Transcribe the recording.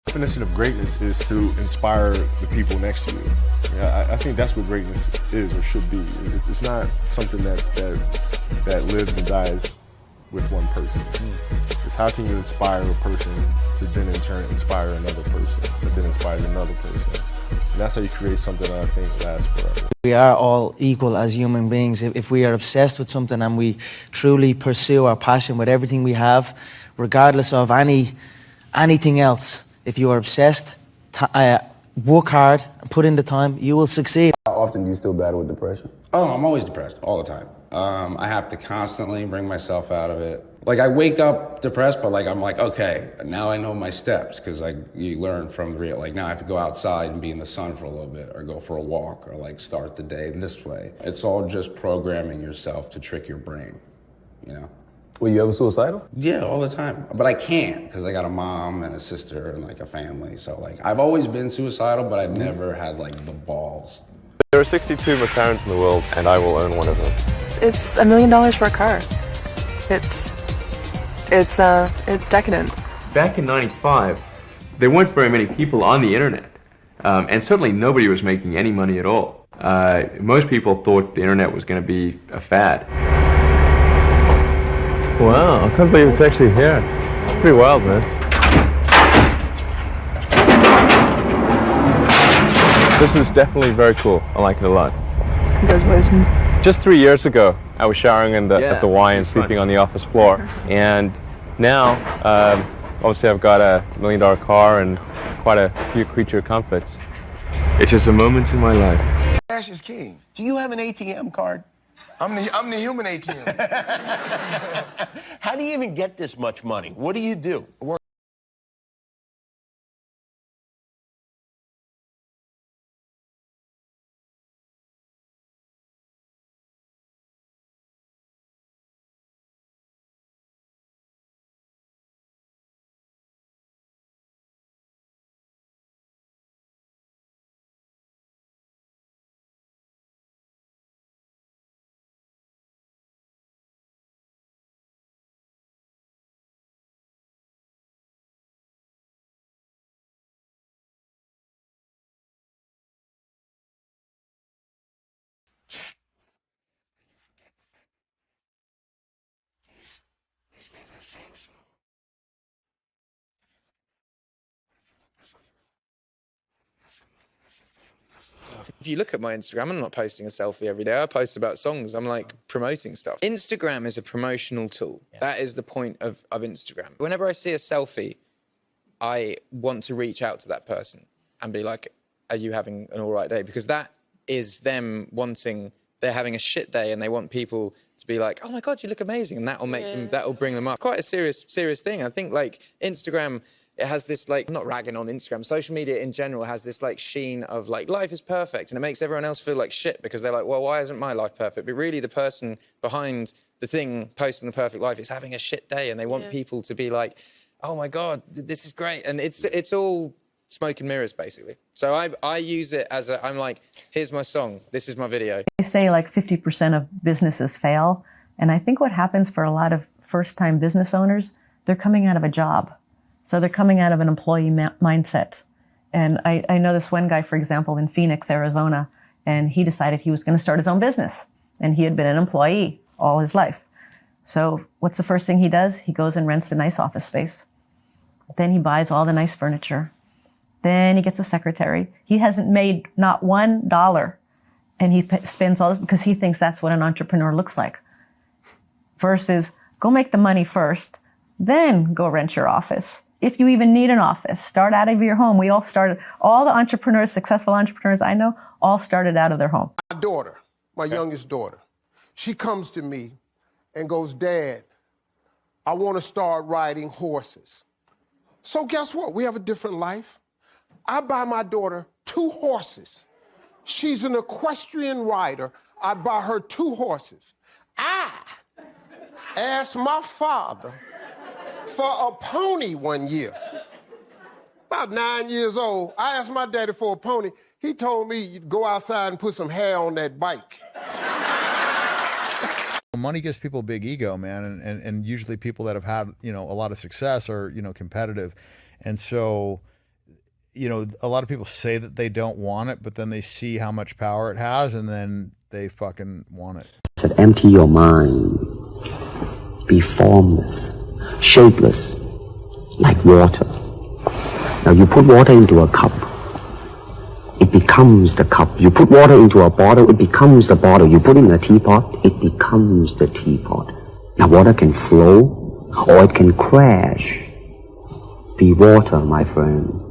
The definition of greatness is to inspire the people next to you. Yeah, I think that's what greatness is or should be. It's not something that lives and dies with one person. It's how can you inspire a person to then in turn inspire another person, that then inspires another person. And that's how you create something that I think lasts forever. We are all equal as human beings. If we are obsessed with something and we truly pursue our passion with everything we have, regardless of anything else, if you are obsessed, work hard and put in the time, you will succeed. How often do you still battle with depression? Oh, I'm always depressed, all the time. I have to constantly bring myself out of it. Like, I wake up depressed, but I'm like, okay, now I know my steps, because you learn from the real. Like, now I have to go outside and be in the sun for a little bit, or go for a walk, or start the day this way. It's all just programming yourself to trick your brain, you know? Were you ever suicidal? Yeah, all the time. But I can't, because I got a mom and a sister and a family. So I've always been suicidal, but I've never had the balls. There are 62 McLarens in the world, and I will own one of them. It's $1 million for a car. It's decadent. Back in '95, there weren't very many people on the internet, and certainly nobody was making any money at all. Most people thought the internet was going to be a fad. Wow, I can't believe it's actually here. It's pretty wild, man. This is definitely very cool. I like it a lot. Congratulations. Just 3 years ago, I was showering at the Y and sleeping on the office floor. And now, obviously I've got a $1 million car and quite a few creature comforts. It's just a moment in my life. Cash is king. Do you have an ATM card? I'm the human ATM. How do you even get this much money? What do you do? If you look at my Instagram, I'm not posting a selfie every day. I post about songs. I'm promoting stuff. Instagram is a promotional tool. Yeah. That is the point of Instagram. Whenever I see a selfie, I want to reach out to that person and be like, are you having an all right day? Because that is them they're having a shit day and they want people to be like, oh my God, you look amazing. And that'll make them, that'll bring them up. Quite a serious thing. I think Instagram, it has this I'm not ragging on Instagram, social media in general has this sheen of life is perfect, and it makes everyone else feel like shit because they're like, well, why isn't my life perfect? But really the person behind the thing posting the perfect life is having a shit day, and they want people to be like, oh my God, this is great. And it's all smoke and mirrors basically. So I use it as I'm like, here's my song, this is my video. They say 50% of businesses fail. And I think what happens for a lot of first-time business owners, they're coming out of a job. So they're coming out of an employee mindset. And I know this one guy, for example, in Phoenix, Arizona, and he decided he was going to start his own business. And he had been an employee all his life. So what's the first thing he does? He goes and rents a nice office space. Then he buys all the nice furniture. Then he gets a secretary. He hasn't made not $1. And he spends all this because he thinks that's what an entrepreneur looks like. Versus go make the money first, then go rent your office. If you even need an office, start out of your home. We all started, all the entrepreneurs, successful entrepreneurs I know, all started out of their home. My daughter, my youngest daughter, she comes to me and goes, Dad, I want to start riding horses. So guess what? We have a different life. I buy my daughter 2 horses. She's an equestrian rider. I buy her 2 horses. I asked my father for a pony one year. About 9 years old, I asked my daddy for a pony. He told me, you'd go outside and put some hair on that bike. Money gives people a big ego, man, and usually people that have had, a lot of success are, competitive. And so you know, a lot of people say that they don't want it, but then they see how much power it has, and then they fucking want it. Said, empty your mind. Be formless, shapeless, like water. Now you put water into a cup, it becomes the cup. You put water into a bottle, it becomes the bottle. You put it in a teapot, it becomes the teapot. Now water can flow, or it can crash. Be water, my friend.